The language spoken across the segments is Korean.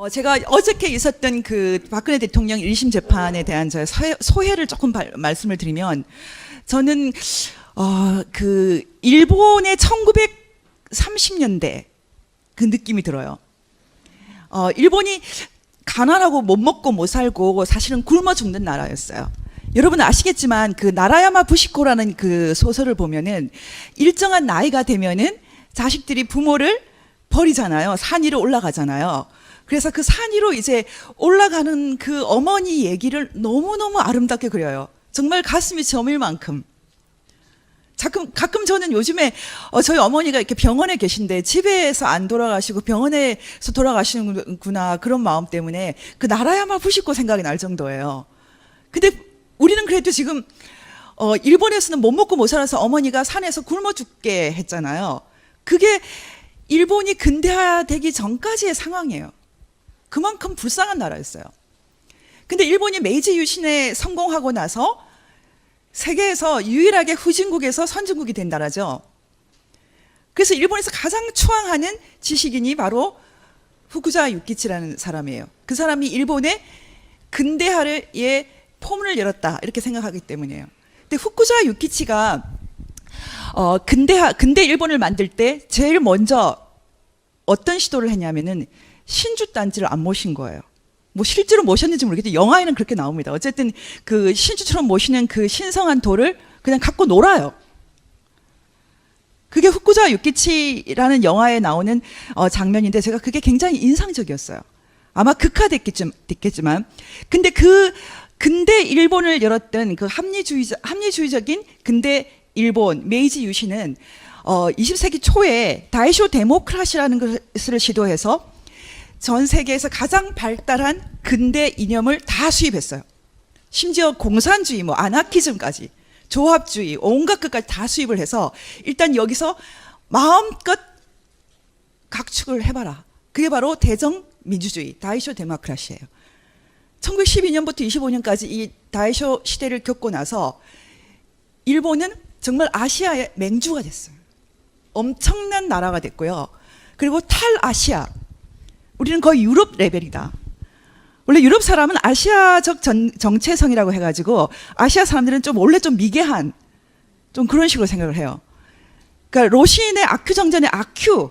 제가 어저께 있었던 그 박근혜 대통령 1심 재판에 대한 저 소회를 조금 말씀을 드리면, 저는 그 일본의 1930년대 그 느낌이 들어요. 일본이 가난하고 못 먹고 못 살고 사실은 굶어 죽는 나라였어요. 여러분 아시겠지만 그 나라야마 부시코라는 그 소설을 보면은 일정한 나이가 되면은 자식들이 부모를 버리잖아요. 산 위로 올라가잖아요. 그래서 그 산 위로 이제 올라가는 그 어머니 얘기를 너무너무 아름답게 그려요. 정말 가슴이 저밀 만큼. 가끔 저는 요즘에 저희 어머니가 이렇게 병원에 계신데 집에서 안 돌아가시고 병원에서 돌아가시는구나, 그런 마음 때문에 그 나라야마 부시코 생각이 날 정도예요. 근데 우리는 그래도 지금 일본에서는 못 먹고 못 살아서 어머니가 산에서 굶어 죽게 했잖아요. 그게 일본이 근대화되기 전까지의 상황이에요. 그만큼 불쌍한 나라였어요. 근데 일본이 메이지 유신에 성공하고 나서 세계에서 유일하게 후진국에서 선진국이 된 나라죠. 그래서 일본에서 가장 추앙하는 지식인이 바로 후쿠자 유키치라는 사람이에요. 그 사람이 일본의 근대화의 포문을 열었다, 이렇게 생각하기 때문이에요. 근데 후쿠자 유키치가 근대 일본을 만들 때 제일 먼저 어떤 시도를 했냐면은 신주 단지를 안 모신 거예요. 뭐 실제로 모셨는지 모르겠는데 영화에는 그렇게 나옵니다. 어쨌든 그 신주처럼 모시는 그 신성한 돌을 그냥 갖고 놀아요. 그게 후쿠자 유키치라는 영화에 나오는 장면인데, 제가 그게 굉장히 인상적이었어요. 아마 극화됐겠지만, 근데 그 근대 일본을 열었던 그 합리주의적인 근대 일본 메이지 유신은 20세기 초에 다이쇼 데모크라시라는 것을 시도해서 전 세계에서 가장 발달한 근대 이념을 다 수입했어요. 심지어 공산주의, 뭐 아나키즘까지, 조합주의, 온갖 것까지 다 수입을 해서 일단 여기서 마음껏 각축을 해봐라. 그게 바로 대정 민주주의, 다이쇼 데모크라시예요. 1912년부터 25년까지 이 다이쇼 시대를 겪고 나서 일본은 정말 아시아의 맹주가 됐어요. 엄청난 나라가 됐고요. 그리고 탈아시아, 우리는 거의 유럽 레벨이다. 원래 유럽 사람은 아시아적 정체성이라고 해가지고 아시아 사람들은 좀 원래 좀 미개한, 좀 그런 식으로 생각을 해요. 그러니까 로시인의 아큐 정전의 아큐,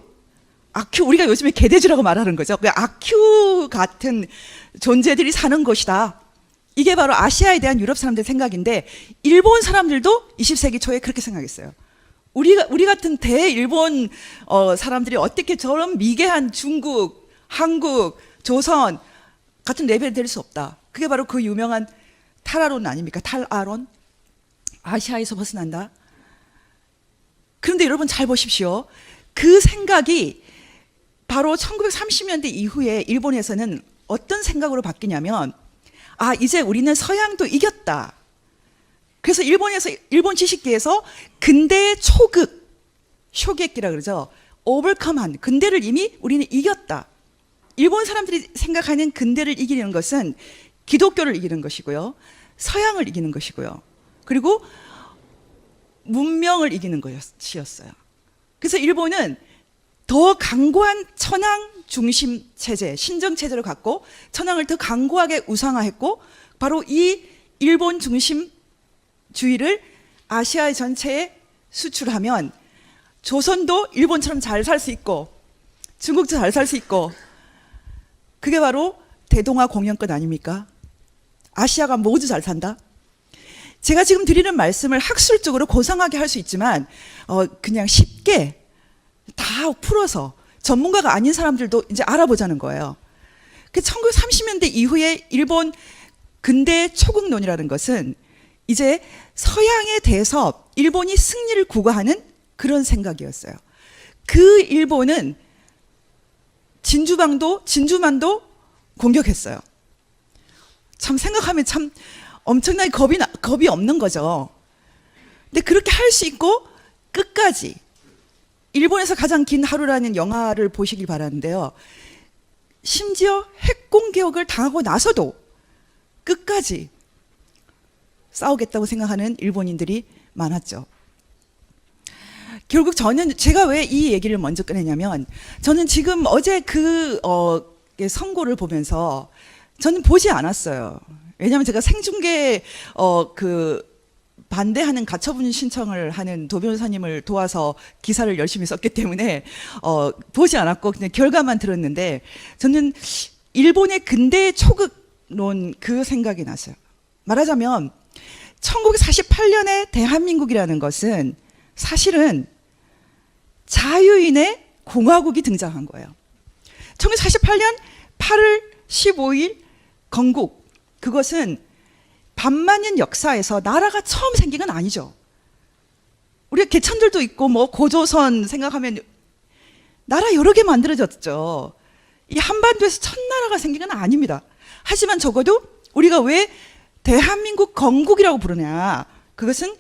우리가 요즘에 개돼지라고 말하는 거죠. 그 아큐 같은 존재들이 사는 곳이다. 이게 바로 아시아에 대한 유럽 사람들의 생각인데, 일본 사람들도 20세기 초에 그렇게 생각했어요. 우리 같은 대일본 사람들이 어떻게 저런 미개한 중국, 한국, 조선 같은 레벨이 될 수 없다. 그게 바로 그 유명한 탈아론 아닙니까? 탈아론. 아시아에서 벗어난다. 그런데 여러분 잘 보십시오. 그 생각이 바로 1930년대 이후에 일본에서는 어떤 생각으로 바뀌냐면, 이제 우리는 서양도 이겼다. 그래서 일본 지식계에서 근대의 초극, 쇼게키라 그러죠. 오버컴한, 근대를 이미 우리는 이겼다. 일본 사람들이 생각하는 근대를 이기는 것은 기독교를 이기는 것이고요, 서양을 이기는 것이고요, 그리고 문명을 이기는 것이었어요. 그래서 일본은 더 강고한 천황 중심 체제, 신정 체제를 갖고 천황을 더 강고하게 우상화했고, 바로 이 일본 중심주의를 아시아 전체에 수출하면 조선도 일본처럼 잘 살 수 있고 중국도 잘 살 수 있고, 그게 바로 대동아 공영권 아닙니까? 아시아가 모두 잘 산다. 제가 지금 드리는 말씀을 학술적으로 고상하게 할 수 있지만 그냥 쉽게 다 풀어서 전문가가 아닌 사람들도 이제 알아보자는 거예요. 그 1930년대 이후에 일본 근대 초국론이라는 것은 이제 서양에 대해서 일본이 승리를 구가하는 그런 생각이었어요. 그 일본은 진주만도 공격했어요. 참 생각하면 참 엄청나게 겁이 없는 거죠. 근데 그렇게 할 수 있고 끝까지, 일본에서 가장 긴 하루라는 영화를 보시길 바라는데요, 심지어 핵공격을 당하고 나서도 끝까지 싸우겠다고 생각하는 일본인들이 많았죠. 결국 제가 왜 이 얘기를 먼저 꺼내냐면, 저는 지금 어제 선고를 보면서 저는 보지 않았어요. 왜냐하면 제가 생중계 반대하는 가처분 신청을 하는 도 변호사님을 도와서 기사를 열심히 썼기 때문에 보지 않았고 그냥 결과만 들었는데 저는 일본의 근대 초극론 그 생각이 났어요. 말하자면 1948년에 대한민국이라는 것은 사실은 자유인의 공화국이 등장한 거예요. 1948년 8월 15일 건국, 그것은 반만년 역사에서 나라가 처음 생긴 건 아니죠. 우리가 개천들도 있고 뭐 고조선 생각하면 나라 여러 개 만들어졌죠. 이 한반도에서 첫 나라가 생긴 건 아닙니다. 하지만 적어도 우리가 왜 대한민국 건국이라고 부르냐, 그것은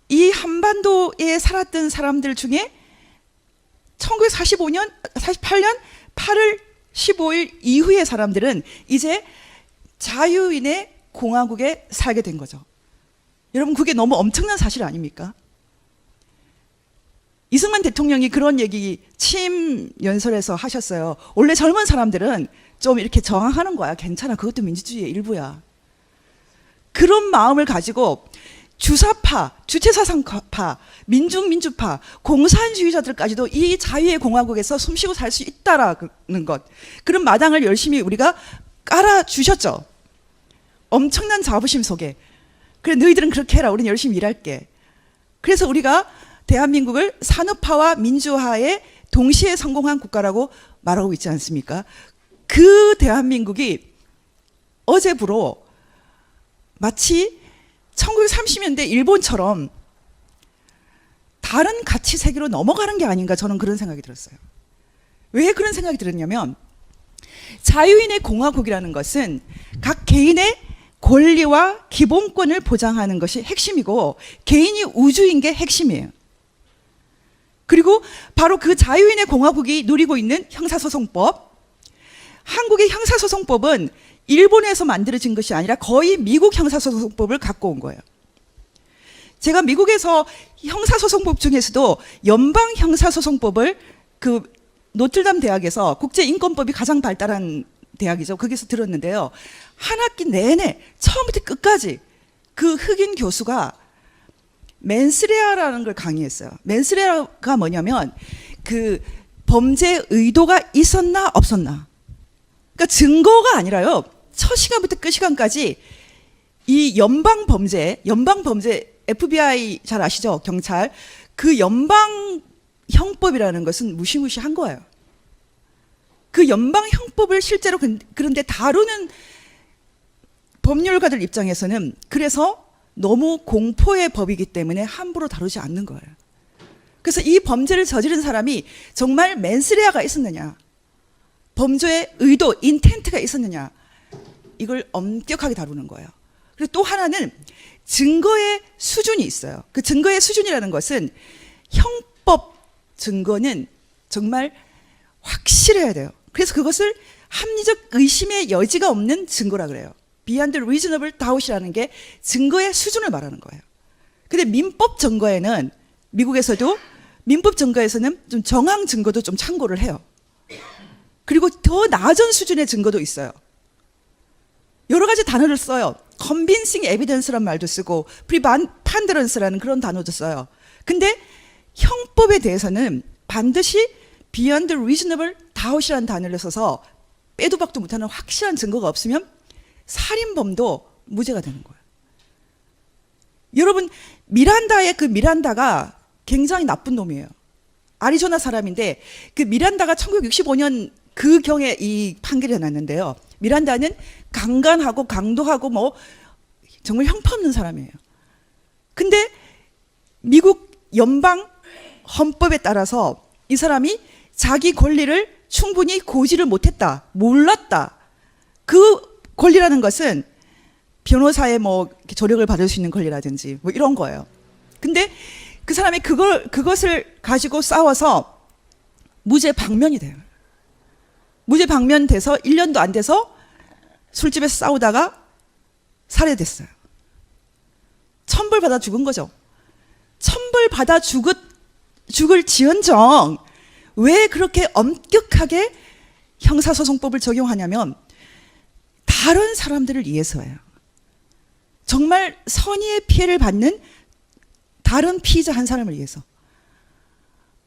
이 한반도에 살았던 사람들 중에 1948년 8월 15일 이후의 사람들은 이제 자유인의 공화국에 살게 된 거죠. 여러분, 그게 너무 엄청난 사실 아닙니까? 이승만 대통령이 그런 얘기 취임 연설에서 하셨어요. 원래 젊은 사람들은 좀 이렇게 저항하는 거야. 괜찮아. 그것도 민주주의의 일부야. 그런 마음을 가지고 주사파, 주체사상파, 민중민주파, 공산주의자들까지도 이 자유의 공화국에서 숨쉬고 살 수 있다라는 것, 그런 마당을 열심히 우리가 깔아주셨죠. 엄청난 자부심 속에. 그래, 너희들은 그렇게 해라. 우리는 열심히 일할게. 그래서 우리가 대한민국을 산업화와 민주화에 동시에 성공한 국가라고 말하고 있지 않습니까? 그 대한민국이 어제부로 마치 1930년대 일본처럼 다른 가치 세계로 넘어가는 게 아닌가, 저는 그런 생각이 들었어요. 왜 그런 생각이 들었냐면, 자유인의 공화국이라는 것은 각 개인의 권리와 기본권을 보장하는 것이 핵심이고 개인이 우주인 게 핵심이에요. 그리고 바로 그 자유인의 공화국이 누리고 있는 형사소송법, 한국의 형사소송법은 일본에서 만들어진 것이 아니라 거의 미국 형사소송법을 갖고 온 거예요. 제가 미국에서 형사소송법 중에서도 연방 형사소송법을 그 노틀담 대학에서 국제인권법이 가장 발달한 대학이죠. 거기서 들었는데요. 한 학기 내내 처음부터 끝까지 그 흑인 교수가 맨스레아라는 걸 강의했어요. 맨스레아가 뭐냐면 그 범죄 의도가 있었나 없었나. 그러니까 증거가 아니라요. 첫 시간부터 끝 시간까지 이 연방 범죄 FBI 잘 아시죠? 경찰. 그 연방 형법이라는 것은 무시무시한 거예요. 그 연방 형법을 실제로 그런데 다루는 법률가들 입장에서는 그래서 너무 공포의 법이기 때문에 함부로 다루지 않는 거예요. 그래서 이 범죄를 저지른 사람이 정말 맨스레아가 있었느냐, 범죄의 의도, 인텐트가 있었느냐, 이걸 엄격하게 다루는 거예요. 그리고 또 하나는 증거의 수준이 있어요. 그 증거의 수준이라는 것은 형법 증거는 정말 확실해야 돼요. 그래서 그것을 합리적 의심의 여지가 없는 증거라 그래요. Beyond reasonable doubt이라는 게 증거의 수준을 말하는 거예요. 근데 민법 증거에는, 미국에서도 민법 증거에서는 좀 정황 증거도 좀 참고를 해요. 그리고 더 낮은 수준의 증거도 있어요. 여러 가지 단어를 써요. convincing evidence란 말도 쓰고 preponderance라는 그런 단어도 써요. 근데 형법에 대해서는 반드시 beyond reasonable doubt이라는 단어를 써서 빼도 박도 못하는 확실한 증거가 없으면 살인범도 무죄가 되는 거예요. 여러분, 미란다의 그 미란다가 굉장히 나쁜 놈이에요. 아리조나 사람인데 그 미란다가 1965년 그 경에 이 판결이 났는데요. 미란다는 강간하고 강도하고 뭐 정말 형편없는 사람이에요. 근데 미국 연방 헌법에 따라서 이 사람이 자기 권리를 충분히 고지를 못했다, 몰랐다. 그 권리라는 것은 변호사의 뭐 조력을 받을 수 있는 권리라든지 뭐 이런 거예요. 근데 그 사람이 그것을 가지고 싸워서 무죄 방면이 돼요. 무죄 방면돼서 1년도 안 돼서 술집에서 싸우다가 살해됐어요. 천벌받아 죽은 거죠. 천벌받아 죽을 지언정 왜 그렇게 엄격하게 형사소송법을 적용하냐면 다른 사람들을 위해서예요. 정말 선의의 피해를 받는 다른 피의자 한 사람을 위해서.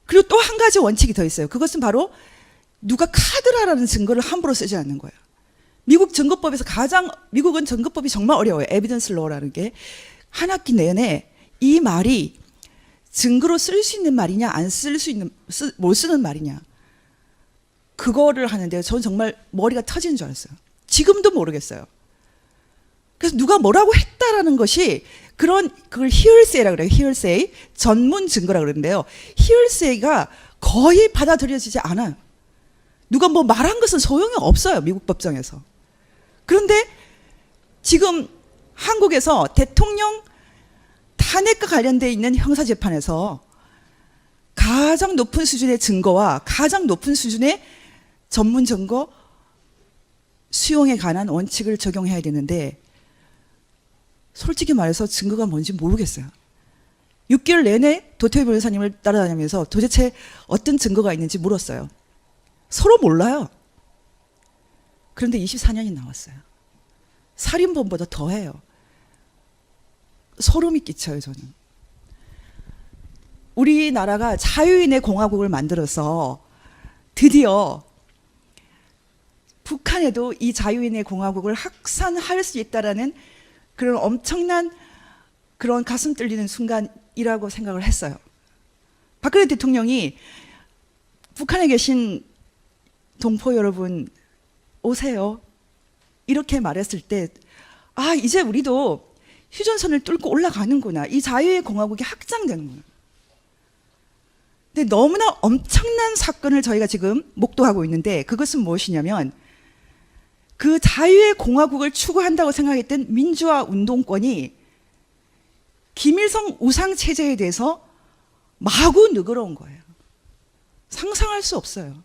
그리고 또 한 가지 원칙이 더 있어요. 그것은 바로 누가 카드라라는 증거를 함부로 쓰지 않는 거예요. 미국 증거법에서 미국은 증거법이 정말 어려워요. 에비던스 로라는 게. 한 학기 내내 이 말이 증거로 쓸 수 있는 말이냐, 안 쓸 수 있는, 못 쓰는 말이냐. 그거를 하는데요. 저는 정말 머리가 터지는 줄 알았어요. 지금도 모르겠어요. 그래서 누가 뭐라고 했다라는 것이 그걸 hearsay라 그래요. hearsay. 전문 증거라 그러는데요. hearsay가 거의 받아들여지지 않아요. 누가 뭐 말한 것은 소용이 없어요. 미국 법정에서. 그런데 지금 한국에서 대통령 탄핵과 관련되어 있는 형사재판에서 가장 높은 수준의 증거와 가장 높은 수준의 전문 증거 수용에 관한 원칙을 적용해야 되는데 솔직히 말해서 증거가 뭔지 모르겠어요. 6개월 내내 도태우 변호사님을 따라다니면서 도대체 어떤 증거가 있는지 물었어요. 서로 몰라요. 그런데 24년이 나왔어요. 살인범보다 더해요. 소름이 끼쳐요, 저는. 우리나라가 자유인의 공화국을 만들어서 드디어 북한에도 이 자유인의 공화국을 확산할 수 있다라는 그런 엄청난 그런 가슴 뚫리는 순간이라고 생각을 했어요. 박근혜 대통령이 북한에 계신 동포 여러분 오세요. 이렇게 말했을 때 아, 이제 우리도 휴전선을 뚫고 올라가는구나. 이 자유의 공화국이 확장되는구나. 근데 너무나 엄청난 사건을 저희가 지금 목도하고 있는데 그것은 무엇이냐면 그 자유의 공화국을 추구한다고 생각했던 민주화 운동권이 김일성 우상 체제에 대해서 마구 누그러온 거예요. 상상할 수 없어요.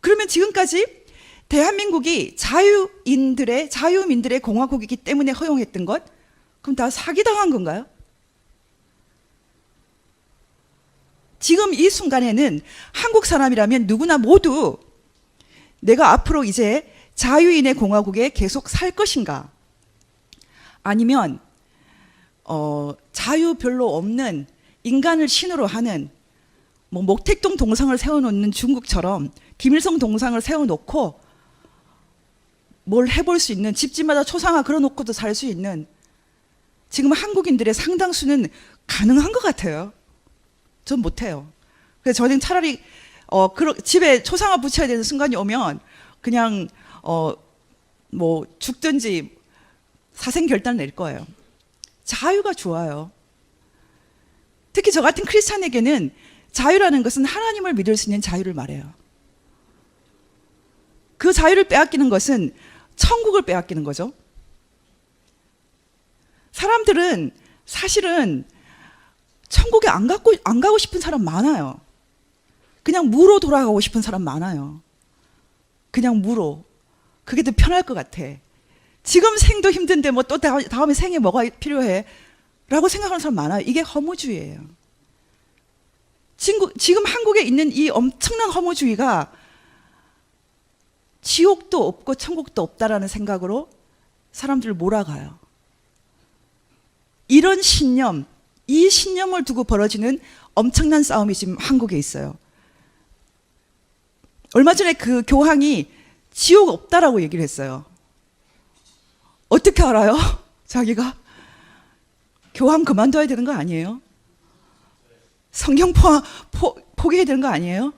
그러면 지금까지 대한민국이 자유민들의 공화국이기 때문에 허용했던 것, 그럼 다 사기당한 건가요? 지금 이 순간에는 한국 사람이라면 누구나 모두 내가 앞으로 이제 자유인의 공화국에 계속 살 것인가? 아니면 자유 별로 없는 인간을 신으로 하는 뭐 목택동 동상을 세워놓는 중국처럼 김일성 동상을 세워놓고 뭘 해볼 수 있는 집집마다 초상화 걸어놓고도 살 수 있는 지금 한국인들의 상당수는 가능한 것 같아요. 전 못해요. 그래서 저는 차라리 집에 초상화 붙여야 되는 순간이 오면 그냥 뭐 죽든지 사생결단 낼 거예요. 자유가 좋아요. 특히 저 같은 크리스찬에게는 자유라는 것은 하나님을 믿을 수 있는 자유를 말해요. 그 자유를 빼앗기는 것은 천국을 빼앗기는 거죠. 사람들은 사실은 천국에 안 가고 싶은 사람 많아요. 그냥 무로 돌아가고 싶은 사람 많아요. 그냥 무로. 그게 더 편할 것 같아. 지금 생도 힘든데 뭐 또 다음에 생에 뭐가 필요해? 라고 생각하는 사람 많아요. 이게 허무주의예요. 지금 한국에 있는 이 엄청난 허무주의가 지옥도 없고 천국도 없다라는 생각으로 사람들을 몰아가요. 이런 신념, 이 신념을 두고 벌어지는 엄청난 싸움이 지금 한국에 있어요. 얼마 전에 그 교황이 지옥 없다라고 얘기를 했어요. 어떻게 알아요? 자기가 교황 그만둬야 되는 거 아니에요? 성경 포기해야 되는 거 아니에요?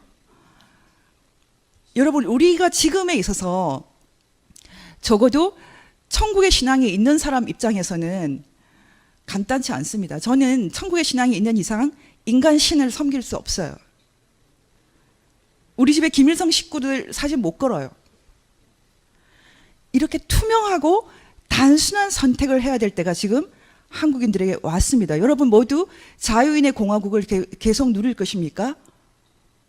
여러분, 우리가 지금에 있어서 적어도 천국의 신앙이 있는 사람 입장에서는 간단치 않습니다. 저는 천국의 신앙이 있는 이상 인간 신을 섬길 수 없어요. 우리 집에 김일성 식구들 사진 못 걸어요. 이렇게 투명하고 단순한 선택을 해야 될 때가 지금 한국인들에게 왔습니다. 여러분 모두 자유인의 공화국을 계속 누릴 것입니까?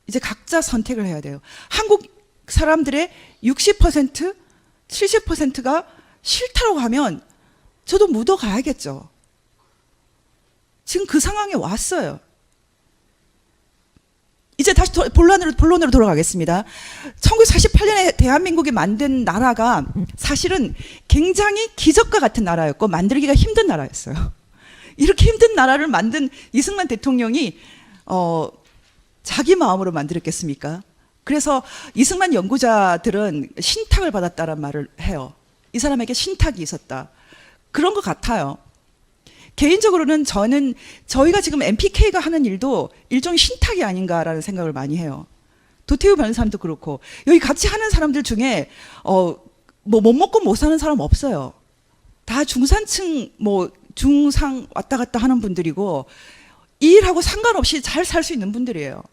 이제 각자 선택을 해야 돼요. 한국 사람들의 60%, 70%가 싫다고 하면 저도 묻어가야겠죠. 지금 그 상황에 왔어요. 이제 이제 다시 본론으로 돌아가겠습니다. 1948년에 대한민국이 만든 나라가 사실은 굉장히 기적과 같은 나라였고 만들기가 힘든 나라였어요. 이렇게 힘든 나라를 만든 이승만 대통령이 자기 마음으로 만들었겠습니까? 그래서 이승만 연구자들은 신탁을 받았다는 말을 해요. 이 사람에게 신탁이 있었다. 그런 것 같아요. 개인적으로는 저는 저희가 지금 MPK가 하는 일도 일종의 신탁이 아닌가라는 생각을 많이 해요. 도태우 변호사님도 그렇고 여기 같이 하는 사람들 중에 뭐 못 먹고 못 사는 사람 없어요. 다 중산층 뭐 중상 왔다 갔다 하는 분들이고 이 일하고 상관없이 잘 살 수 있는 분들이에요.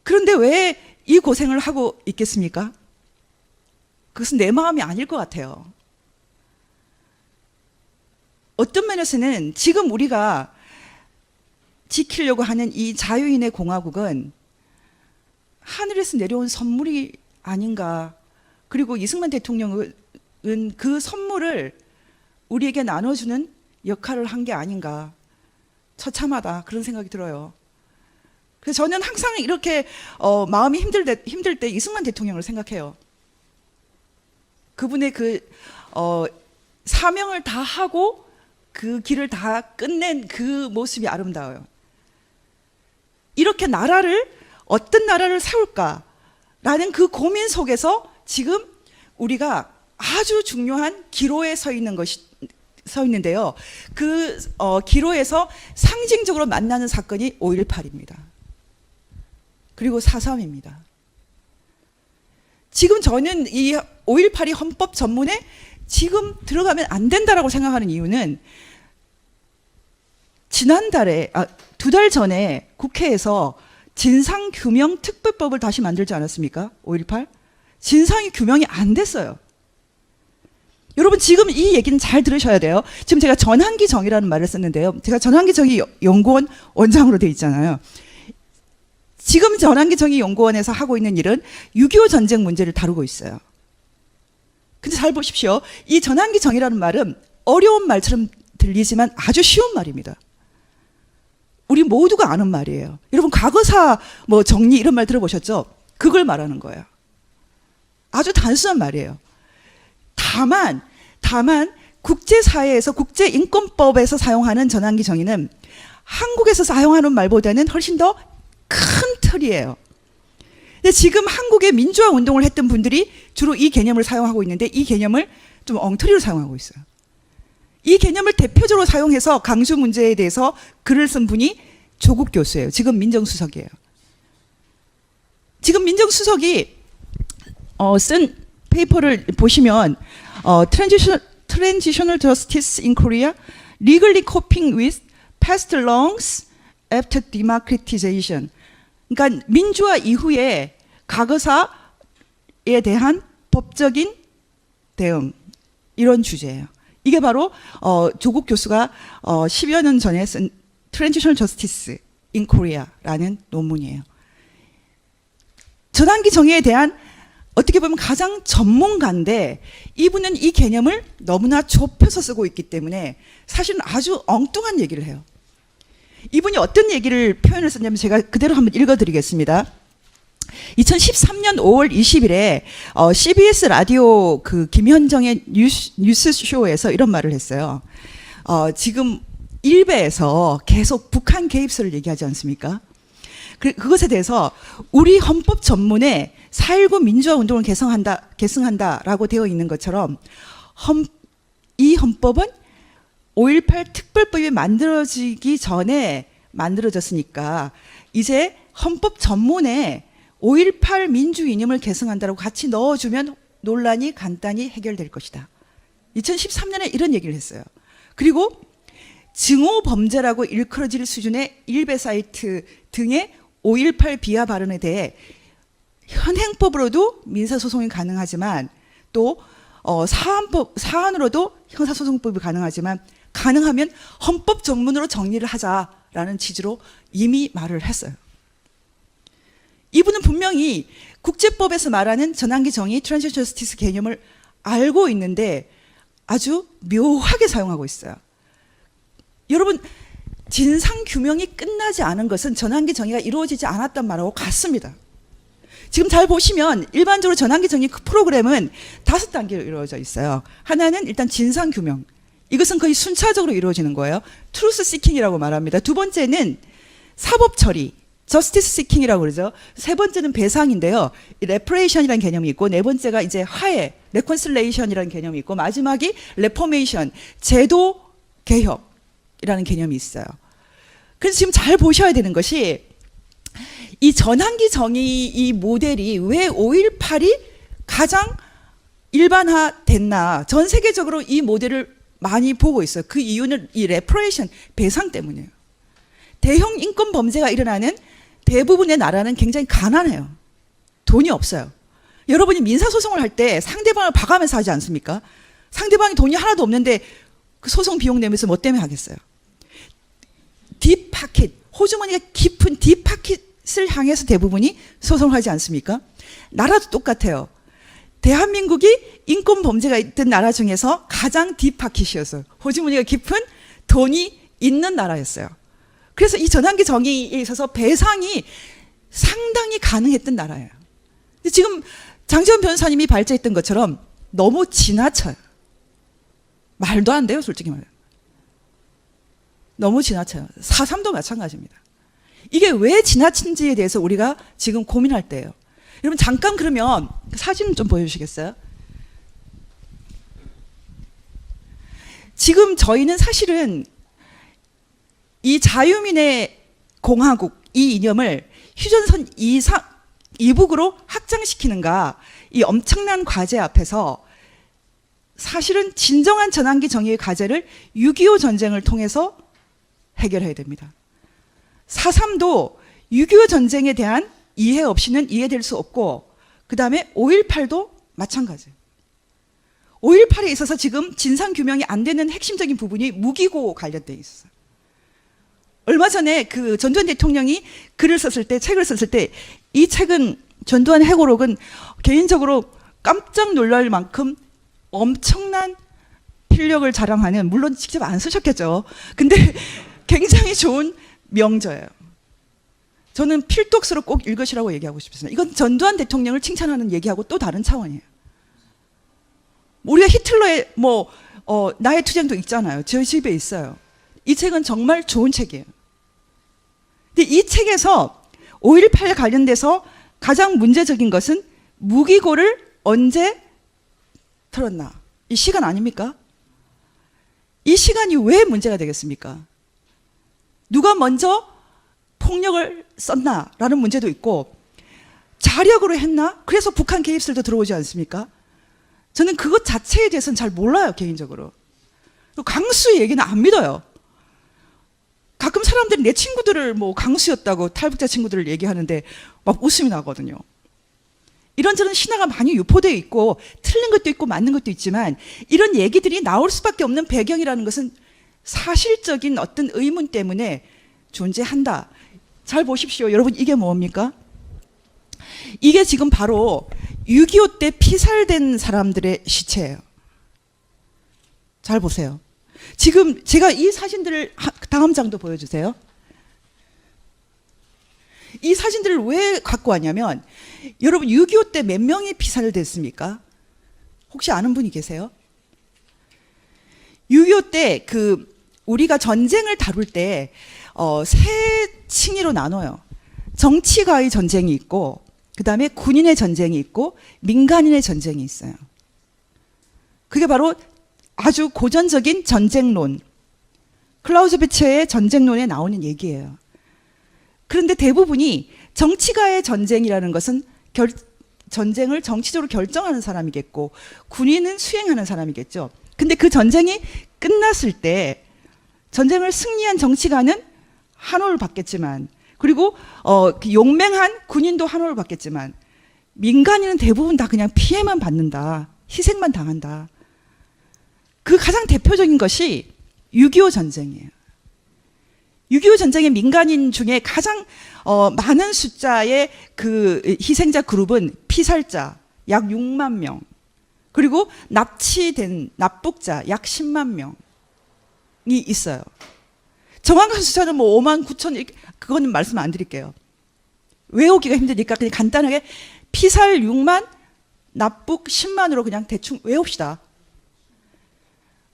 그런데 왜 이 고생을 하고 있겠습니까? 그것은 내 마음이 아닐 것 같아요. 어떤 면에서는 지금 우리가 지키려고 하는 이 자유인의 공화국은 하늘에서 내려온 선물이 아닌가. 그리고 이승만 대통령은 그 선물을 우리에게 나눠주는 역할을 한 게 아닌가. 처참하다. 그런 생각이 들어요. 그래서 저는 항상 이렇게 마음이 힘들 때 이승만 대통령을 생각해요. 그분의 그 사명을 다 하고 그 길을 다 끝낸 그 모습이 아름다워요. 이렇게 어떤 나라를 세울까라는 그 고민 속에서 지금 우리가 아주 중요한 기로에 서 있는데요. 그 기로에서 상징적으로 만나는 사건이 5.18입니다. 그리고 4.3입니다. 지금 저는 이 5.18이 헌법 전문에 지금 들어가면 안 된다라고 생각하는 이유는 지난달에 2달 전에 국회에서 진상규명특별법을 다시 만들지 않았습니까? 5.18 진상이 규명이 안 됐어요. 여러분 지금 이 얘기는 잘 들으셔야 돼요. 지금 제가 전환기 정의라는 말을 썼는데요. 제가 전환기 정의 연구원 원장으로 돼 있잖아요. 지금 전환기 정의 연구원에서 하고 있는 일은 6.25 전쟁 문제를 다루고 있어요. 근데 잘 보십시오. 이 전환기 정의라는 말은 어려운 말처럼 들리지만 아주 쉬운 말입니다. 우리 모두가 아는 말이에요. 여러분 과거사 뭐 정리 이런 말 들어보셨죠? 그걸 말하는 거예요. 아주 단순한 말이에요. 다만 국제사회에서 국제인권법에서 사용하는 전환기 정의는 한국에서 사용하는 말보다는 훨씬 더 큰 틀이에요. 근데 지금 한국의 민주화 운동을 했던 분들이 주로 이 개념을 사용하고 있는데 이 개념을 좀 엉터리로 사용하고 있어요. 이 개념을 대표적으로 사용해서 강주 문제에 대해서 글을 쓴 분이 조국 교수예요. 지금 민정수석이에요. 지금 민정수석이 쓴 페이퍼를 보시면 Transitional Justice in Korea, Legally Coping with Past Wrongs After Democratization. 그러니까 민주화 이후에 과거사에 대한 법적인 대응 이런 주제예요. 이게 바로 조국 교수가 10여 년 전에 쓴 Transitional Justice in Korea라는 논문이에요. 전환기 정의에 대한 어떻게 보면 가장 전문가인데 이분은 이 개념을 너무나 좁혀서 쓰고 있기 때문에 사실은 아주 엉뚱한 얘기를 해요. 이분이 어떤 얘기를 표현을 썼냐면 제가 그대로 한번 읽어드리겠습니다. 2013년 5월 20일에 CBS 라디오 그 김현정의 뉴스쇼에서 이런 말을 했어요. 지금 일베에서 계속 북한 개입설을 얘기하지 않습니까? 그것에 대해서 우리 헌법 전문에 4.19 민주화 운동을 계승한다라고 되어 있는 것처럼 이 헌법은 5.18 특별법이 만들어지기 전에 만들어졌으니까 이제 헌법 전문에 5.18 민주 이념을 계승한다라고 같이 넣어주면 논란이 간단히 해결될 것이다. 2013년에 이런 얘기를 했어요. 그리고 증오 범죄라고 일컬어질 수준의 일베 사이트 등의 5.18 비하 발언에 대해 현행법으로도 민사소송이 가능하지만 또 사안으로도 형사소송법이 가능하면 헌법 전문으로 정리를 하자라는 취지로 이미 말을 했어요. 이분은 분명히 국제법에서 말하는 전환기 정의 트랜지션 저스티스 개념을 알고 있는데 아주 묘하게 사용하고 있어요. 여러분 진상 규명이 끝나지 않은 것은 전환기 정의가 이루어지지 않았단 말하고 같습니다. 지금 잘 보시면 일반적으로 전환기 정의 프로그램은 5단계로 이루어져 있어요. 하나는 일단 진상 규명. 이것은 거의 순차적으로 이루어지는 거예요. 트루스 시킹이라고 말합니다. 두 번째는 사법 처리, 저스티스 시킹이라고 그러죠. 세 번째는 배상인데요. 레퍼레이션이라는 개념이 있고, 네 번째가 이제 화해, 레콘실레이션이라는 개념이 있고, 마지막이 레포메이션, 제도 개혁이라는 개념이 있어요. 그래서 지금 잘 보셔야 되는 것이 이 전환기 정의 이 모델이 왜 5.18이 가장 일반화됐나, 전 세계적으로 이 모델을 많이 보고 있어요. 그 이유는 이 레퍼레이션, 배상 때문이에요. 대형 인권 범죄가 일어나는 대부분의 나라는 굉장히 가난해요. 돈이 없어요. 여러분이 민사소송을 할 때 상대방을 봐가면서 하지 않습니까? 상대방이 돈이 하나도 없는데 그 소송 비용 내면서 뭐 때문에 하겠어요? 딥파켓, 호주머니가 깊은 딥파켓을 향해서 대부분이 소송을 하지 않습니까? 나라도 똑같아요. 대한민국이 인권 범죄가 있던 나라 중에서 가장 딥파켓이었어요. 호주머니가 깊은 돈이 있는 나라였어요. 그래서 이 전환기 정의에 있어서 배상이 상당히 가능했던 나라예요. 근데 지금 장지원 변호사님이 발제했던 것처럼 너무 지나쳐요. 말도 안 돼요, 솔직히 말해요. 너무 지나쳐요. 4.3도 마찬가지입니다. 이게 왜 지나친지에 대해서 우리가 지금 고민할 때예요. 여러분 잠깐 그러면 사진 좀 보여주시겠어요? 지금 저희는 사실은 이 자유민의 공화국 이 이념을 휴전선 이북으로 확장시키는가, 이 엄청난 과제 앞에서 사실은 진정한 전환기 정의의 과제를 6.25 전쟁을 통해서 해결해야 됩니다. 4.3도 6.25 전쟁에 대한 이해 없이는 이해될 수 없고, 그 다음에 5.18도 마찬가지예요. 5.18에 있어서 지금 진상규명이 안 되는 핵심적인 부분이 무기고 관련되어 있어요. 얼마 전에 그 전두환 대통령이 글을 썼을 때, 책을 썼을 때, 이 책은, 전두환 해고록은 개인적으로 깜짝 놀랄 만큼 엄청난 필력을 자랑하는, 물론 직접 안 쓰셨겠죠. 근데 굉장히 좋은 명저예요. 저는 필독서로 꼭 읽으시라고 얘기하고 싶습니다. 이건 전두환 대통령을 칭찬하는 얘기하고 또 다른 차원이에요. 우리가 히틀러의 나의 투쟁도 있잖아요. 저희 집에 있어요. 이 책은 정말 좋은 책이에요. 근데 이 책에서 5.18에 관련돼서 가장 문제적인 것은 무기고를 언제 털었나. 이 시간 아닙니까? 이 시간이 왜 문제가 되겠습니까? 누가 먼저 폭력을 썼나라는 문제도 있고, 자력으로 했나? 그래서 북한 개입설도 들어오지 않습니까? 저는 그것 자체에 대해서는 잘 몰라요, 개인적으로. 강수의 얘기는 안 믿어요. 가끔 사람들이 내 친구들을 강수였다고, 탈북자 친구들을 얘기하는데 막 웃음이 나거든요. 이런저런 신화가 많이 유포되어 있고 틀린 것도 있고 맞는 것도 있지만, 이런 얘기들이 나올 수밖에 없는 배경이라는 것은 사실적인 어떤 의문 때문에 존재한다. 잘 보십시오. 여러분, 이게 뭡니까? 이게 지금 바로 6.25 때 피살된 사람들의 시체예요. 잘 보세요. 지금 제가 이 사진들을, 다음 장도 보여주세요. 이 사진들을 왜 갖고 왔냐면, 여러분 6.25 때 몇 명이 피살됐습니까? 혹시 아는 분이 계세요? 6.25 때 우리가 전쟁을 다룰 때 세 층위로 나눠요. 정치가의 전쟁이 있고, 그 다음에 군인의 전쟁이 있고, 민간인의 전쟁이 있어요. 그게 바로 아주 고전적인 전쟁론, 클라우즈비츠의 전쟁론에 나오는 얘기예요. 그런데 대부분이 정치가의 전쟁이라는 것은 전쟁을 정치적으로 결정하는 사람이겠고, 군인은 수행하는 사람이겠죠. 근데 그 전쟁이 끝났을 때 전쟁을 승리한 정치가는 환호를 받겠지만, 그리고 용맹한 군인도 환호를 받겠지만, 민간인은 대부분 다 그냥 피해만 받는다, 희생만 당한다. 그 가장 대표적인 것이 6.25 전쟁이에요. 6.25 전쟁의 민간인 중에 가장 많은 숫자의 그 희생자 그룹은 피살자 약 6만 명, 그리고 납치된 납북자 약 10만 명이 있어요. 정확한 숫자는 뭐 5만 9천, 그거는 말씀 안 드릴게요. 외우기가 힘드니까 그냥 간단하게 피살 6만, 납북 10만으로 그냥 대충 외웁시다.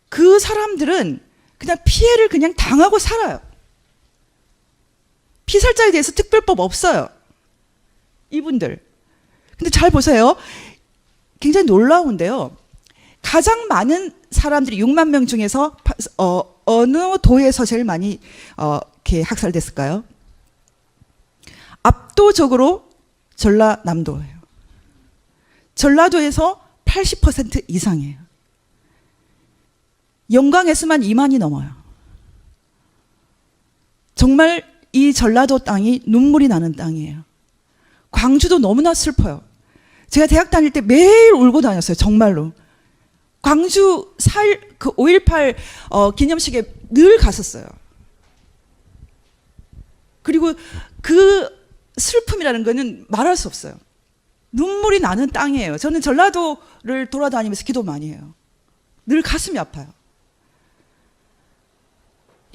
그 사람들은 그냥 피해를 그냥 당하고 살아요. 피살자에 대해서 특별법 없어요. 이분들. 근데 잘 보세요. 굉장히 놀라운데요. 가장 많은 사람들이 6만 명 중에서 어느 도에서 제일 많이 이렇게 학살됐을까요? 압도적으로 전라남도예요. 전라도에서 80% 이상이에요. 영광에서만 2만이 넘어요. 정말 이 전라도 땅이 눈물이 나는 땅이에요. 광주도 너무나 슬퍼요. 제가 대학 다닐 때 매일 울고 다녔어요. 정말로. 광주 5.18 기념식에 늘 갔었어요. 그리고 그 슬픔이라는 거는 말할 수 없어요. 눈물이 나는 땅이에요. 저는 전라도를 돌아다니면서 기도 많이 해요. 늘 가슴이 아파요.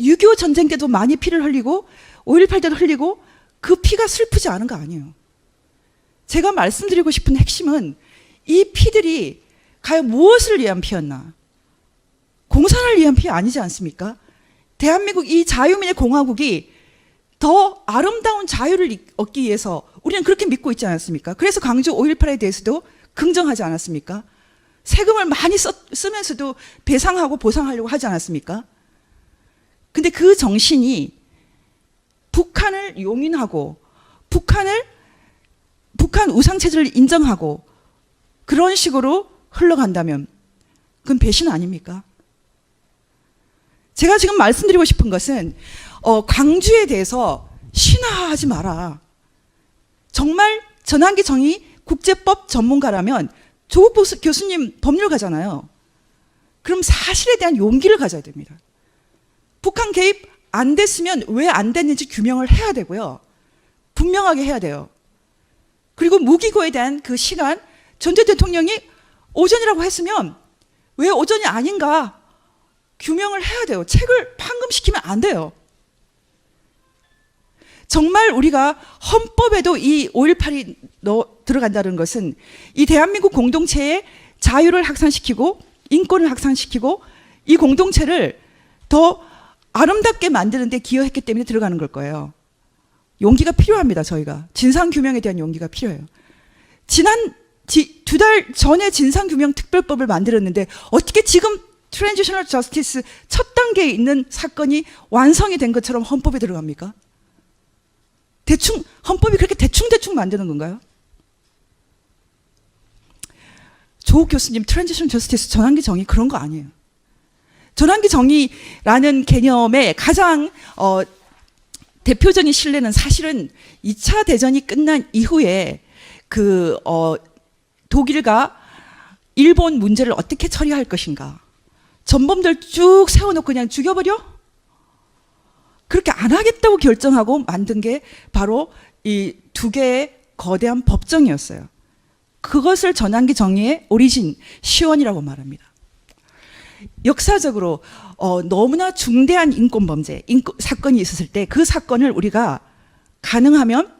6.25 전쟁 때도 많이 피를 흘리고 5.18 때도 흘리고 그 피가 슬프지 않은 거 아니에요. 제가 말씀드리고 싶은 핵심은 이 피들이 과연 무엇을 위한 피였나? 공산을 위한 피 아니지 않습니까? 대한민국 이 자유민의 공화국이 더 아름다운 자유를 얻기 위해서 우리는 그렇게 믿고 있지 않았습니까? 그래서 광주 5.18에 대해서도 긍정하지 않았습니까? 세금을 많이 쓰면서도 배상하고 보상하려고 하지 않았습니까? 근데 그 정신이 북한을 용인하고 북한 우상체제를 인정하고 그런 식으로 흘러간다면 그건 배신 아닙니까? 제가 지금 말씀드리고 싶은 것은 광주에 대해서 신화하지 마라. 정말 전환기 정의 국제법 전문가라면 조국 교수님 법률가잖아요. 그럼 사실에 대한 용기를 가져야 됩니다. 북한 개입 안 됐으면 왜 안 됐는지 규명을 해야 되고요. 분명하게 해야 돼요. 그리고 무기고에 대한 그 시간, 전 대통령이 오전이라고 했으면 왜 오전이 아닌가 규명을 해야 돼요. 책을 판금시키면 안 돼요. 정말 우리가 헌법에도 이 5.18이 들어간다는 것은 이 대한민국 공동체의 자유를 확산시키고 인권을 확산시키고 이 공동체를 더 아름답게 만드는 데 기여했기 때문에 들어가는 걸 거예요. 용기가 필요합니다. 저희가. 진상규명에 대한 용기가 필요해요. 지난 2달 전에 진상규명 특별법을 만들었는데 어떻게 지금 트랜지셔널 저스티스 첫 단계에 있는 사건이 완성이 된 것처럼 헌법에 들어갑니까? 헌법이 그렇게 대충 만드는 건가요? 조국 교수님 트랜지셔널 저스티스 전환기 정의 그런 거 아니에요. 전환기 정의라는 개념의 가장 대표적인 신뢰는 사실은 2차 대전이 끝난 이후에 독일과 일본 문제를 어떻게 처리할 것인가. 전범들 쭉 세워놓고 그냥 죽여버려? 그렇게 안 하겠다고 결정하고 만든 게 바로 이 두 개의 거대한 법정이었어요. 그것을 전환기 정의의 오리진, 시원이라고 말합니다. 역사적으로 너무나 중대한 인권범죄, 사건이 있었을 때 그 사건을 우리가 가능하면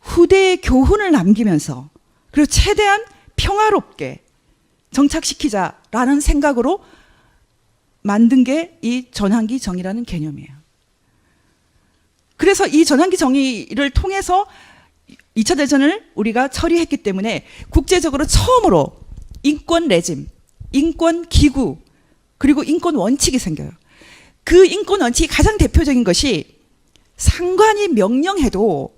후대의 교훈을 남기면서 그리고 최대한 평화롭게 정착시키자라는 생각으로 만든 게 이 전환기 정의라는 개념이에요. 그래서 이 전환기 정의를 통해서 2차 대전을 우리가 처리했기 때문에 국제적으로 처음으로 인권 레짐, 인권 기구, 그리고 인권 원칙이 생겨요. 그 인권 원칙이 가장 대표적인 것이 상관이 명령해도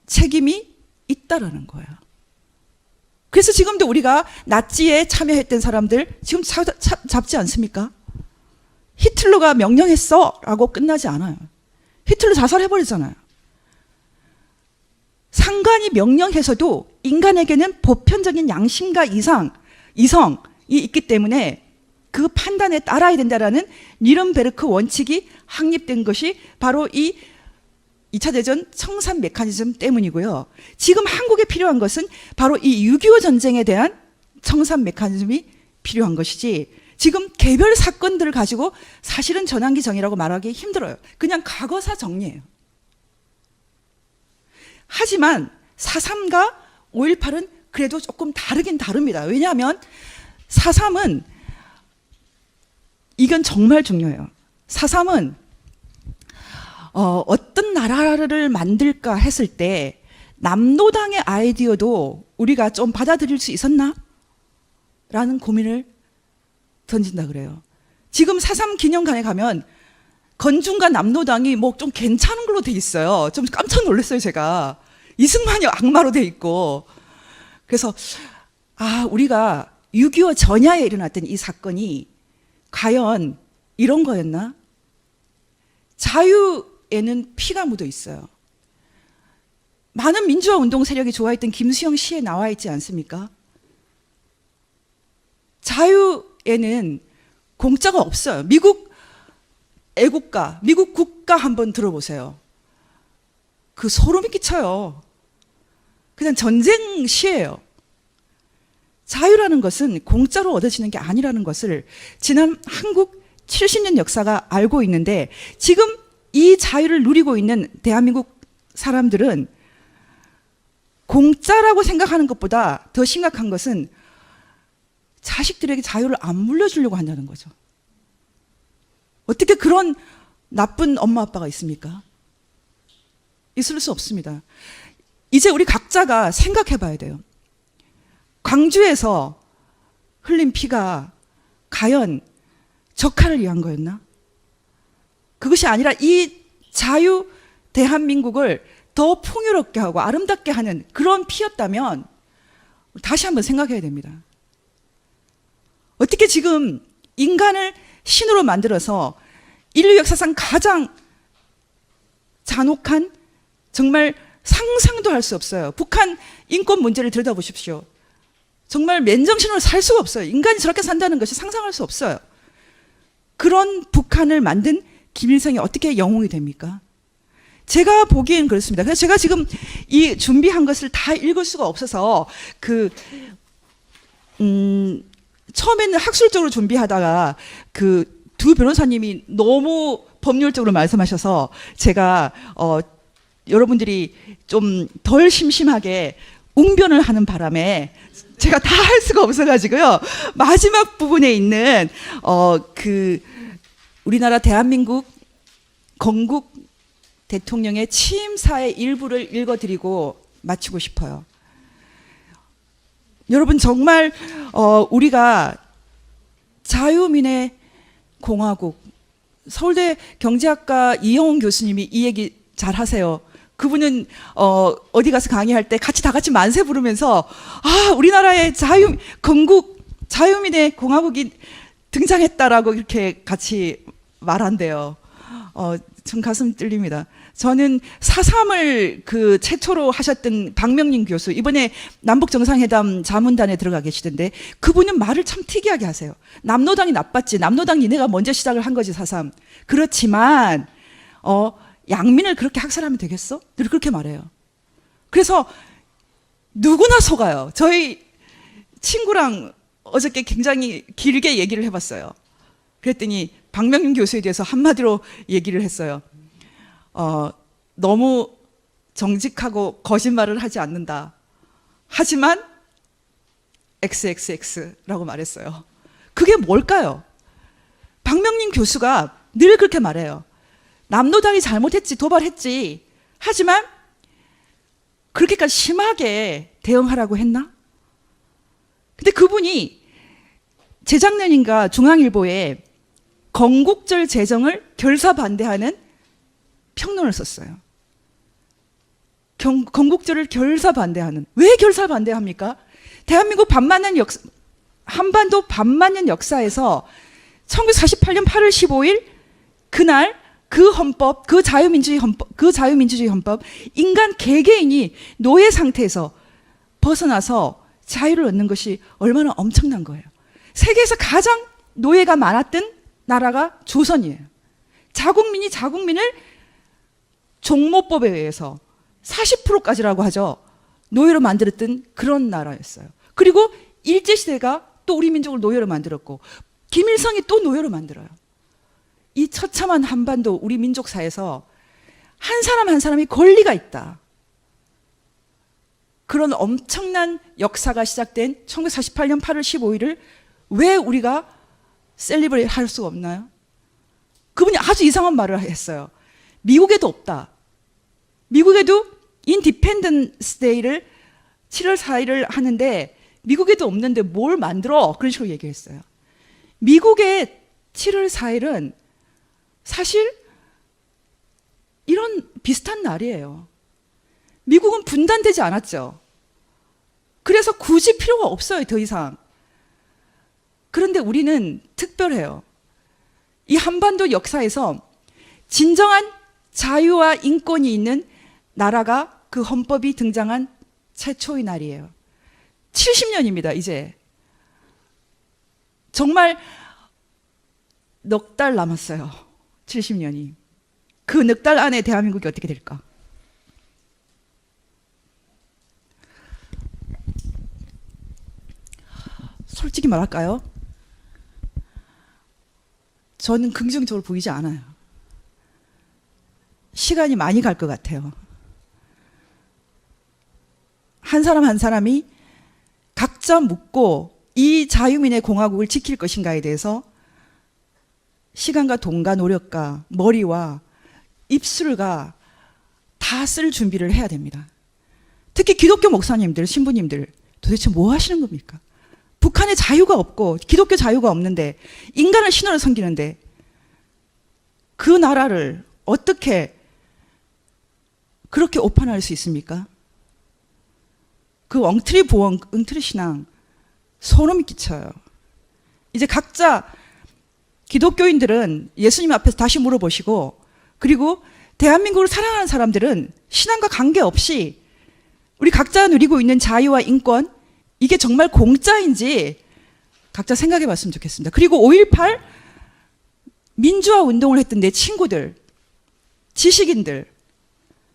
책임이 있다라는 거예요. 그래서 지금도 우리가 나치에 참여했던 사람들 지금 잡지 않습니까? 히틀러가 명령했어 라고 끝나지 않아요. 히틀러 자살해버리잖아요. 상관이 명령해서도 인간에게는 보편적인 양심과 이성이 있기 때문에 그 판단에 따라야 된다라는 니른베르크 원칙이 확립된 것이 바로 이 2차 대전 청산 메커니즘 때문이고요. 지금 한국에 필요한 것은 바로 이 6.25 전쟁에 대한 청산 메커니즘이 필요한 것이지 지금 개별 사건들을 가지고 사실은 전환기 정의라고 말하기 힘들어요. 그냥 과거사 정리예요. 하지만 4.3과 5.18은 그래도 조금 다르긴 다릅니다. 왜냐하면 4.3은 이건 정말 중요해요. 4.3은 어떤 나라를 만들까 했을 때 남노당의 아이디어도 우리가 좀 받아들일 수 있었나? 라는 고민을 던진다 그래요. 지금 4.3 기념관에 가면 건중과 남노당이 뭐 좀 괜찮은 걸로 돼 있어요. 좀 깜짝 놀랐어요, 제가. 이승만이 악마로 돼 있고. 그래서 우리가 6.25 전야에 일어났던 이 사건이 과연 이런 거였나? 자유에는 피가 묻어 있어요. 많은 민주화 운동 세력이 좋아했던 김수영 시에 나와 있지 않습니까? 자유에는 공짜가 없어요. 미국 애국가, 미국 국가 한번 들어보세요. 그 소름이 끼쳐요. 그냥 전쟁 시예요. 자유라는 것은 공짜로 얻어지는 게 아니라는 것을 지난 한국 70년 역사가 알고 있는데, 지금 이 자유를 누리고 있는 대한민국 사람들은 공짜라고 생각하는 것보다 더 심각한 것은 자식들에게 자유를 안 물려주려고 한다는 거죠. 어떻게 그런 나쁜 엄마 아빠가 있습니까? 있을 수 없습니다. 이제 우리 각자가 생각해 봐야 돼요. 광주에서 흘린 피가 과연 적화를 위한 거였나? 그것이 아니라 이 자유 대한민국을 더 풍요롭게 하고 아름답게 하는 그런 피였다면 다시 한번 생각해야 됩니다. 어떻게 지금 인간을 신으로 만들어서 인류 역사상 가장 잔혹한, 정말 상상도 할 수 없어요. 북한 인권 문제를 들여다보십시오. 정말 맨정신으로 살 수가 없어요. 인간이 저렇게 산다는 것이 상상할 수 없어요. 그런 북한을 만든 김일성이 어떻게 영웅이 됩니까? 제가 보기엔 그렇습니다. 그래서 제가 지금 이 준비한 것을 다 읽을 수가 없어서 처음에는 학술적으로 준비하다가 그 두 변호사님이 너무 법률적으로 말씀하셔서 제가 여러분들이 좀 덜 심심하게 웅변을 하는 바람에 제가 다 할 수가 없어가지고요. 마지막 부분에 있는 그 우리나라 대한민국 건국 대통령의 취임사의 일부를 읽어드리고 마치고 싶어요. 여러분 정말 우리가 자유민의 공화국, 서울대 경제학과 이영훈 교수님이 이 얘기 잘 하세요. 그분은 어디 가서 강의할 때 다 같이 만세 부르면서 우리나라의 건국 자유민의 공화국이 등장했다라고 이렇게 같이 말한대요. 전 가슴 뚫립니다. 저는 4.3을 그 최초로 하셨던 박명린 교수, 이번에 남북정상회담 자문단에 들어가 계시던데 그분은 말을 참 특이하게 하세요. 남노당이 나빴지, 남노당 니네가 먼저 시작을 한 거지 4.3. 그렇지만 양민을 그렇게 학살하면 되겠어? 늘 그렇게 말해요. 그래서 누구나 속아요. 저희 친구랑 어저께 굉장히 길게 얘기를 해봤어요. 그랬더니 박명린 교수에 대해서 한마디로 얘기를 했어요. 너무 정직하고 거짓말을 하지 않는다. 하지만 XXX라고 말했어요. 그게 뭘까요? 박명린 교수가 늘 그렇게 말해요. 남노당이 잘못했지, 도발했지. 하지만 그렇게까지 심하게 대응하라고 했나? 근데 그분이 재작년인가 중앙일보에 건국절 제정을 결사 반대하는 평론을 썼어요. 건국절을 결사 반대하는. 왜 결사 반대합니까? 대한민국 한반도 반만년 역사에서 1948년 8월 15일 그날 그 헌법, 그 자유민주주의 헌법, 인간 개개인이 노예 상태에서 벗어나서 자유를 얻는 것이 얼마나 엄청난 거예요. 세계에서 가장 노예가 많았던 나라가 조선이에요. 자국민이 자국민을 종모법에 의해서 40%까지라고 하죠. 노예로 만들었던 그런 나라였어요. 그리고 일제시대가 또 우리 민족을 노예로 만들었고, 김일성이 또 노예로 만들어요. 이 처참한 한반도 우리 민족사에서 한 사람 한 사람이 권리가 있다. 그런 엄청난 역사가 시작된 1948년 8월 15일을 왜 우리가 셀리브레이트 할 수가 없나요? 그분이 아주 이상한 말을 했어요. 미국에도 없다. 미국에도 인디펜던스 데이를 7월 4일을 하는데 미국에도 없는데 뭘 만들어? 그런 식으로 얘기했어요. 미국의 7월 4일은 사실 이런 비슷한 날이에요. 미국은 분단되지 않았죠. 그래서 굳이 필요가 없어요, 더 이상. 그런데 우리는 특별해요. 이 한반도 역사에서 진정한 자유와 인권이 있는 나라가 그 헌법이 등장한 최초의 날이에요. 70년입니다, 이제. 정말 넉 달 남았어요. 70년이. 그 넉 달 안에 대한민국이 어떻게 될까? 솔직히 말할까요? 저는 긍정적으로 보이지 않아요. 시간이 많이 갈 것 같아요. 한 사람 한 사람이 각자 묻고 이 자유민의 공화국을 지킬 것인가에 대해서 시간과 돈과 노력과 머리와 입술과 다 쓸 준비를 해야 됩니다. 특히 기독교 목사님들, 신부님들 도대체 뭐 하시는 겁니까? 북한에 자유가 없고 기독교 자유가 없는데 인간을 신화로 섬기는데 그 나라를 어떻게 그렇게 오판할 수 있습니까? 그 엉터리 보험, 엉터리 신앙 소름이 끼쳐요. 이제 각자 기독교인들은 예수님 앞에서 다시 물어보시고, 그리고 대한민국을 사랑하는 사람들은 신앙과 관계없이 우리 각자 누리고 있는 자유와 인권, 이게 정말 공짜인지 각자 생각해 봤으면 좋겠습니다. 그리고 5.18 민주화 운동을 했던 내 친구들, 지식인들,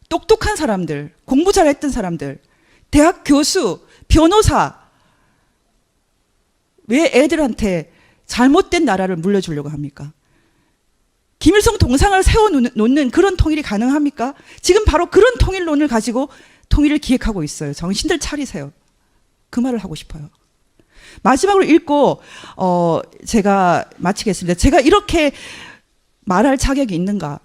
똑똑한 사람들, 공부 잘했던 사람들, 대학 교수, 변호사, 왜 애들한테 잘못된 나라를 물려주려고 합니까? 김일성 동상을 세워놓는 그런 통일이 가능합니까? 지금 바로 그런 통일론을 가지고 통일을 기획하고 있어요. 정신들 차리세요. 그 말을 하고 싶어요. 마지막으로 읽고 제가 마치겠습니다. 제가 이렇게 말할 자격이 있는가?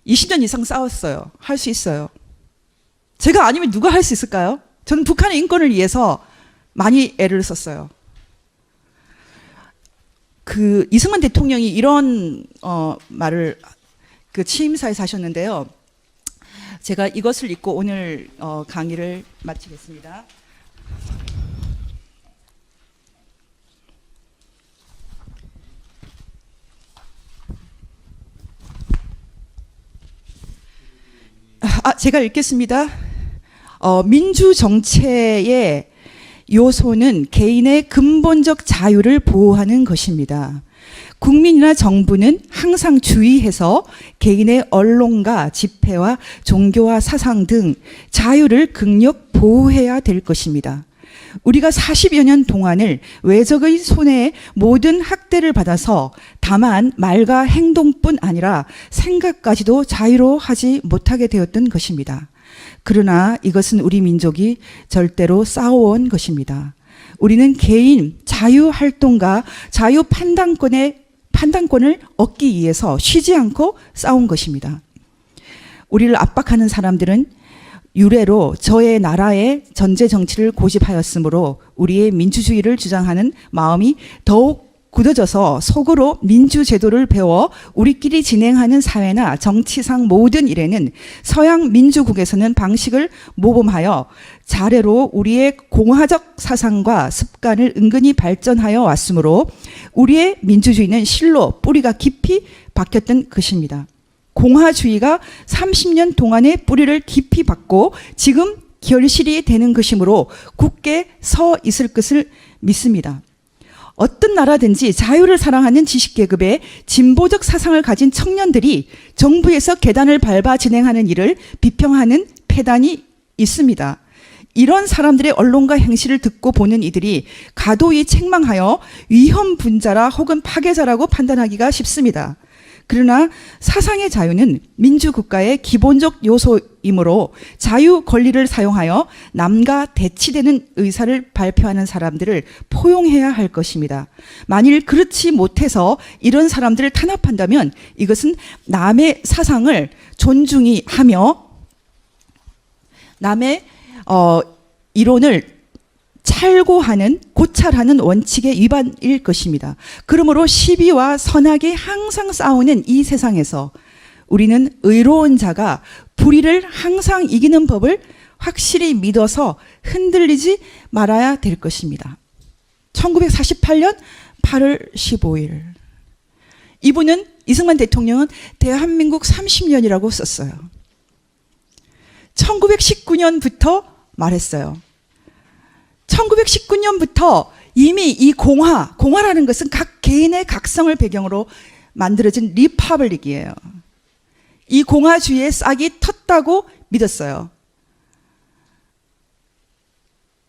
20년 이상 싸웠어요. 할 수 있어요. 제가 아니면 누가 할 수 있을까요? 저는 북한의 인권을 위해서 많이 애를 썼어요. 그 이승만 대통령이 이런 말을 그 취임사에서 하셨는데요. 제가 이것을 읽고 오늘 강의를 마치겠습니다. 제가 읽겠습니다. 민주 정체의 요소는 개인의 근본적 자유를 보호하는 것입니다. 국민이나 정부는 항상 주의해서 개인의 언론과 집회와 종교와 사상 등 자유를 극력 보호해야 될 것입니다. 우리가 40여 년 동안을 외적의 손에 모든 학대를 받아서 다만 말과 행동뿐 아니라 생각까지도 자유로 하지 못하게 되었던 것입니다. 그러나 이것은 우리 민족이 절대로 싸워온 것입니다. 우리는 개인 자유활동과 판단권을 얻기 위해서 쉬지 않고 싸운 것입니다. 우리를 압박하는 사람들은 유례로 저의 나라의 전제 정치를 고집하였으므로 우리의 민주주의를 주장하는 마음이 더욱 굳어져서 속으로 민주제도를 배워 우리끼리 진행하는 사회나 정치상 모든 일에는 서양 민주국에서는 방식을 모범하여 자례로 우리의 공화적 사상과 습관을 은근히 발전하여 왔으므로 우리의 민주주의는 실로 뿌리가 깊이 박혔던 것입니다. 공화주의가 30년 동안의 뿌리를 깊이 박고 지금 결실이 되는 것이므로 굳게 서 있을 것을 믿습니다. 어떤 나라든지 자유를 사랑하는 지식계급의 진보적 사상을 가진 청년들이 정부에서 계단을 밟아 진행하는 일을 비평하는 폐단이 있습니다. 이런 사람들의 언론과 행실을 듣고 보는 이들이 가도히 책망하여 위험 분자라 혹은 파괴자라고 판단하기가 쉽습니다. 그러나 사상의 자유는 민주국가의 기본적 요소이므로 자유 권리를 사용하여 남과 대치되는 의사를 발표하는 사람들을 포용해야 할 것입니다. 만일 그렇지 못해서 이런 사람들을 탄압한다면 이것은 남의 사상을 존중히 하며 남의 이론을 찰고하는 고찰하는 원칙의 위반일 것입니다. 그러므로 시비와 선악이 항상 싸우는 이 세상에서 우리는 의로운 자가 불의를 항상 이기는 법을 확실히 믿어서 흔들리지 말아야 될 것입니다. 1948년 8월 15일 이분은 이승만 대통령은 대한민국 30년이라고 썼어요. 1919년부터 말했어요. 1919년부터 이미 이 공화라는 것은 각 개인의 각성을 배경으로 만들어진 리퍼블릭이에요. 이 공화주의의 싹이 텄다고 믿었어요.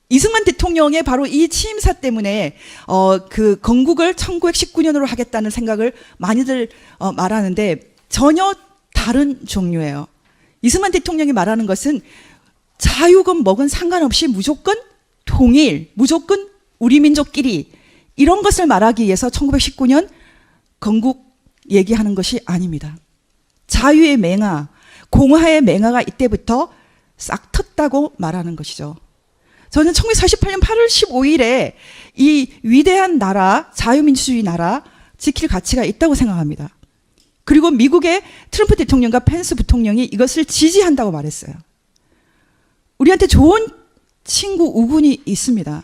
이승만 대통령의 바로 이 취임사 때문에 그 건국을 1919년으로 하겠다는 생각을 많이들 말하는데 전혀 다른 종류예요. 이승만 대통령이 말하는 것은 자유건 뭐건 상관없이 무조건 통일, 무조건 우리 민족끼리 이런 것을 말하기 위해서 1919년 건국 얘기하는 것이 아닙니다. 자유의 맹아, 공화의 맹아가 이때부터 싹 텄다고 말하는 것이죠. 저는 1948년 8월 15일에 이 위대한 나라, 자유민주주의 나라 지킬 가치가 있다고 생각합니다. 그리고 미국의 트럼프 대통령과 펜스 부통령이 이것을 지지한다고 말했어요. 우리한테 좋은 친구 우군이 있습니다.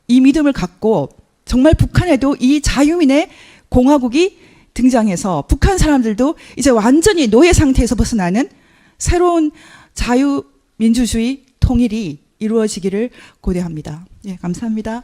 이 믿음을 갖고 정말 북한에도 이 자유민의 공화국이 등장해서 북한 사람들도 이제 완전히 노예 상태에서 벗어나는 새로운 자유민주주의 통일이 이루어지기를 고대합니다. 예, 감사합니다.